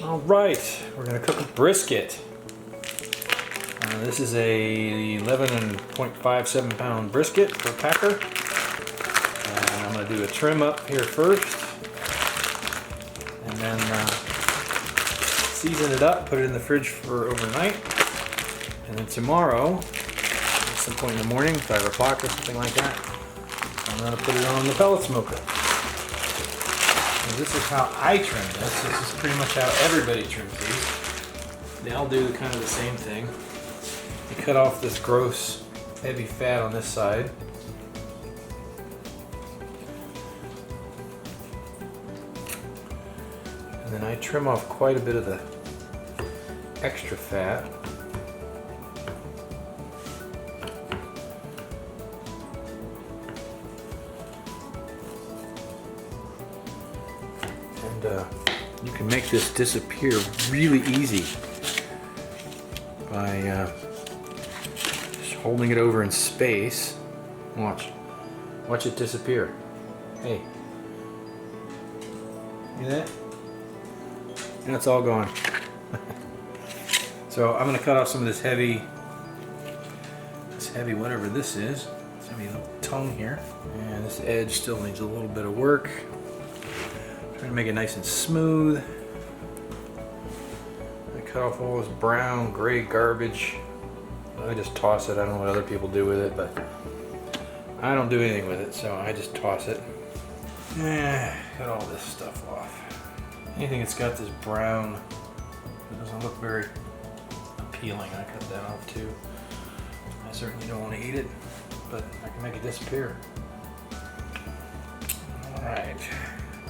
All right, we're gonna cook a brisket. This is a 11.57 pound brisket for a packer. And I'm gonna do a trim up here first. And then season it up, put it in the fridge for overnight. And then tomorrow, at some point in the morning, 5 o'clock or something like that, I'm gonna put it on the pellet smoker. This is how I trim this. This is pretty much how everybody trims these. They all do kind of the same thing. You cut off this gross, heavy fat on this side. And then I trim off quite a bit of the extra fat. You can make this disappear really easy by just holding it over in space. Watch it disappear. Hey, see that? And it's all gone. So I'm going to cut off some of this heavy whatever this is. This heavy little tongue here, and this edge still needs a little bit of work. Trying to make it nice and smooth. I cut off all this brown, gray garbage. I just toss it. I don't know what other people do with it, but I don't do anything with it, so I just toss it. Cut all this stuff off. Anything that's got this brown, it doesn't look very appealing. I cut that off too. I certainly don't want to eat it, but I can make it disappear. Alright.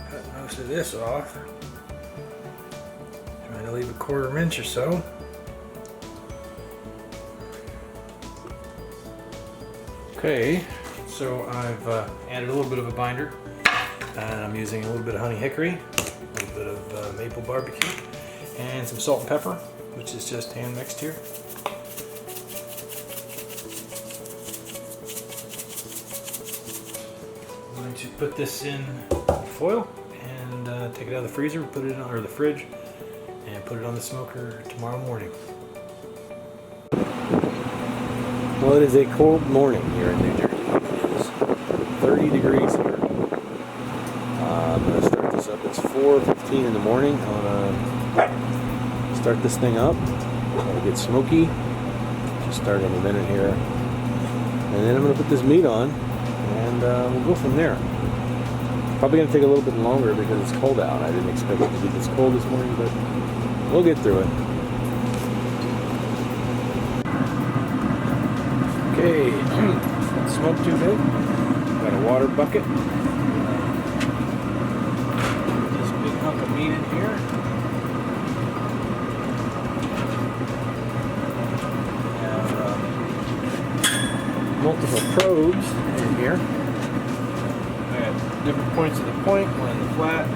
Cut most of this off. Trying to leave a 1/4 inch or so. Okay, so I've added a little bit of a binder, and I'm using a little bit of honey hickory, a little bit of maple barbecue, and some salt and pepper, which is just hand mixed here. I'm going to put this in foil and take it out of the freezer, put it in the fridge, and put it on the smoker tomorrow morning. Well, it is a cold morning here in New Jersey. It is 30 degrees here. I'm going to start this up. It's 4:15 in the morning. I'm going to start this thing up. It'll get smoky. Just start in a minute here. And then I'm going to put this meat on, and we'll go from there. Probably going to take a little bit longer because it's cold out. I didn't expect it to be this cold this morning, but we'll get through it. Okay, don't smoke too big. Got a water bucket. This big hunk of meat in here. Have multiple probes in here. Different points of the point, one in the flat. I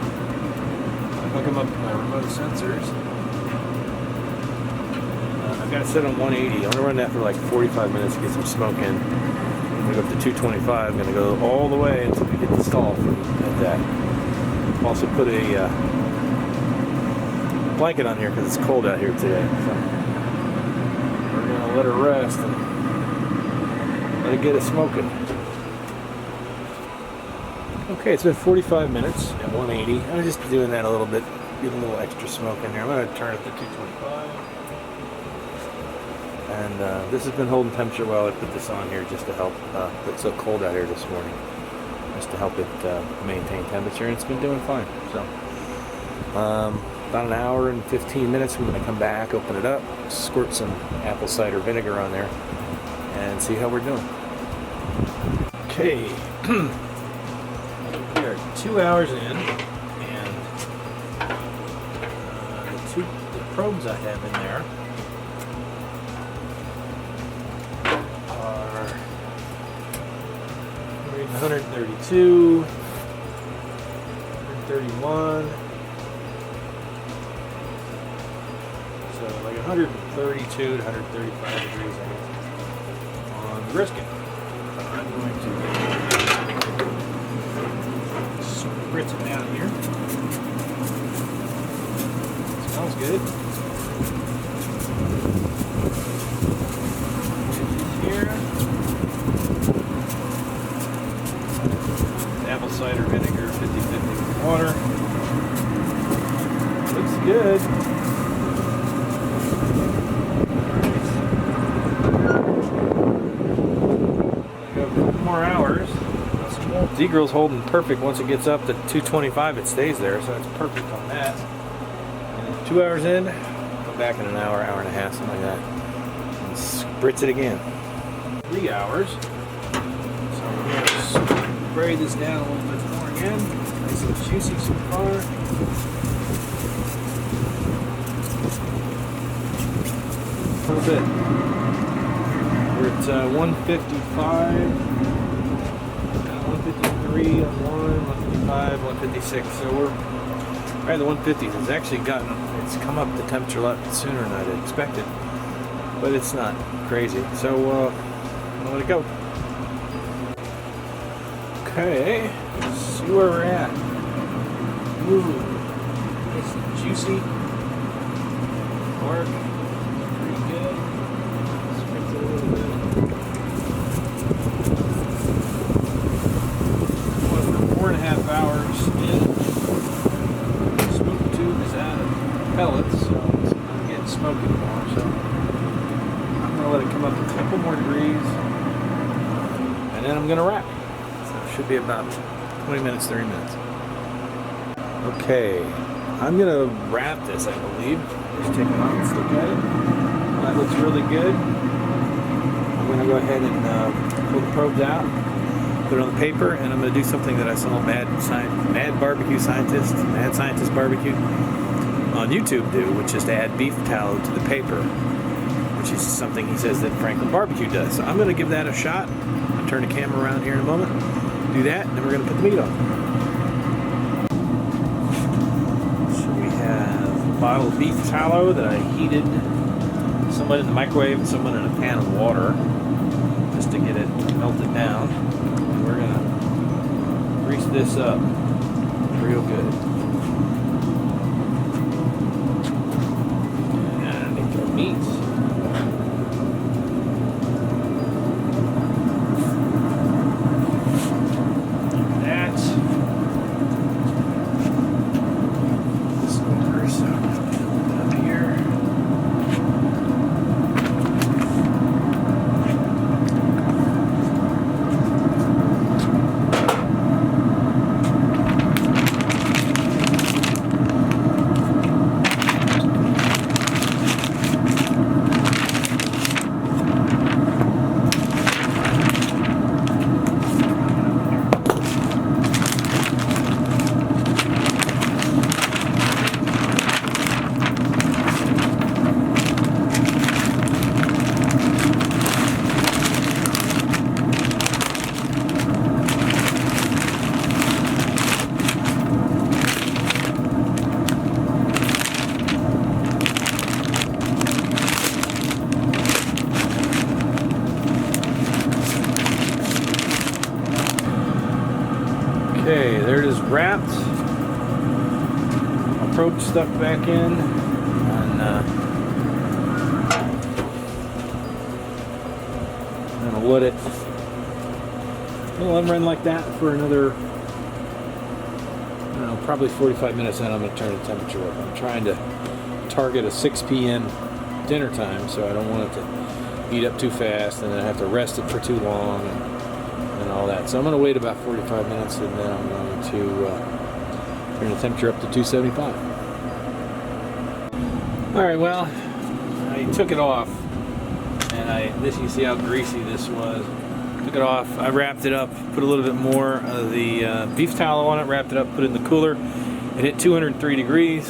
hook them up to my remote sensors. I've got it set on 180. I'm going to run that for like 45 minutes to get some smoke in. I'm going to go up to 225. I'm going to go all the way until we get the stall at that. I've also put a blanket on here because it's cold out here today. So we're going to let her rest and let it get it smoking. Okay, it's been 45 minutes at 180. I'm just doing that a little bit, get a little extra smoke in there. I'm going to turn it to 225. And this has been holding temperature while I put this on here just to help. It's so cold out here this morning, just to help it maintain temperature, and it's been doing fine. So about an hour and 15 minutes, we're going to come back, open it up, squirt some apple cider vinegar on there, and see how we're doing. Okay. We are 2 hours in, and the probes I have in there are 132, 131, so like 132 to 135 degrees, I guess, on the brisket. I'm going to spritz it down here. It smells good. Here. Apple cider vinegar, 50-50 with water. Looks good. Go a couple more hours. Z-Grill's holding perfect. Once it gets up to 225, it stays there, so it's perfect on that. And 2 hours in, come back in an hour, hour and a half, something like that, and spritz it again. 3 hours. So we're going to spray this down a little bit more again. Nice and juicy so far. A little bit. We're at 155. 153 on one, 155, 156. So we're right at the 150s. It's actually it's come up the temperature a lot sooner than I'd expected, but it's not crazy. So I'm gonna let it go. Okay, let's see where we're at. Ooh, it's juicy. Pork, pretty good. Spritz it a little bit. 4.5 hours in. Smoke tube is out of pellets, so it's not getting smoked anymore. So I'm gonna let it come up a couple more degrees, and then I'm gonna wrap. So it should be about 20 minutes, 30 minutes. Okay, I'm gonna wrap this, I believe. Just take it out, let's look at it. That looks really good. I'm gonna go ahead and pull the probes out. Put it on the paper, and I'm going to do something that I saw Mad Scientist Barbecue on YouTube do, which is to add beef tallow to the paper, which is something he says that Franklin Barbecue does. So I'm going to give that a shot. I'll turn the camera around here in a moment. Do that, and then we're going to put the meat on. So we have a bottle of beef tallow that I heated somewhat in the microwave and somewhat in a pan of water just to get it melted down. We're gonna grease this up real good. And underneath our meats. That. This over, so I'm gonna put it up here. Okay, there it is wrapped. Approach stuck back in. And I'm gonna let it run like that for another, I don't know, probably 45 minutes, and I'm gonna turn the temperature up. I'm trying to target a 6 p.m. dinner time, so I don't want it to heat up too fast and then I have to rest it for too long and all that. So I'm going to wait about 45 minutes, and then I'm going to turn the temperature up to 275. Alright, well, I took it off, and you see how greasy this was. Took it off, I wrapped it up, put a little bit more of the beef tallow on it, wrapped it up, put it in the cooler. It hit 203 degrees.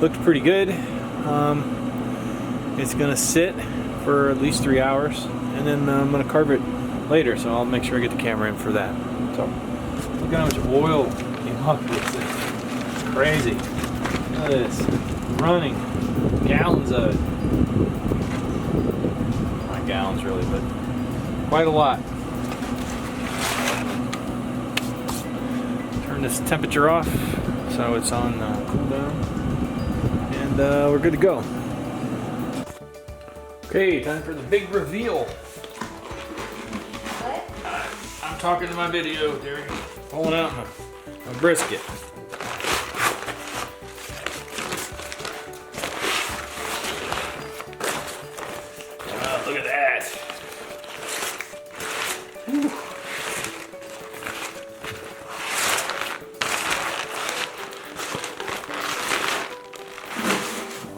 Looked pretty good. It's going to sit for at least 3 hours, and then I'm going to carve it later, so I'll make sure I get the camera in for that. So, look how much oil came up with this. It's crazy. Look at this. Running gallons of it. Not gallons really, but quite a lot. Turn this temperature off so it's on cool down. And and we're good to go. Okay, time for the big reveal. What? I'm talking to my video. There, pulling out my brisket. Look at that. Whew.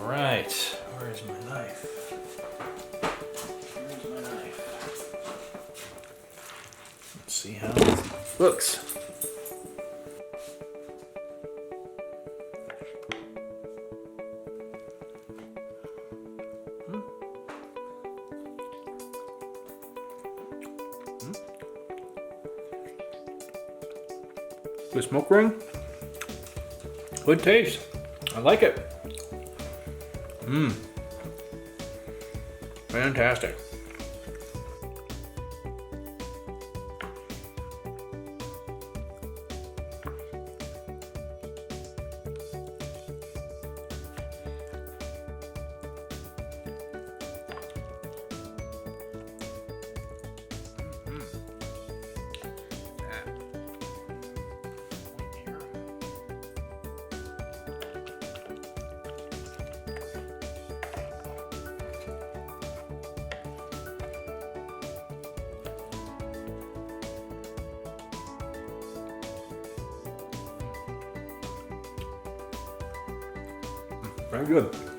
All right, where's my knife? Where's my knife? Let's see how it looks. Good smoke ring. Good taste. I like it. Mmm. Fantastic. Very good.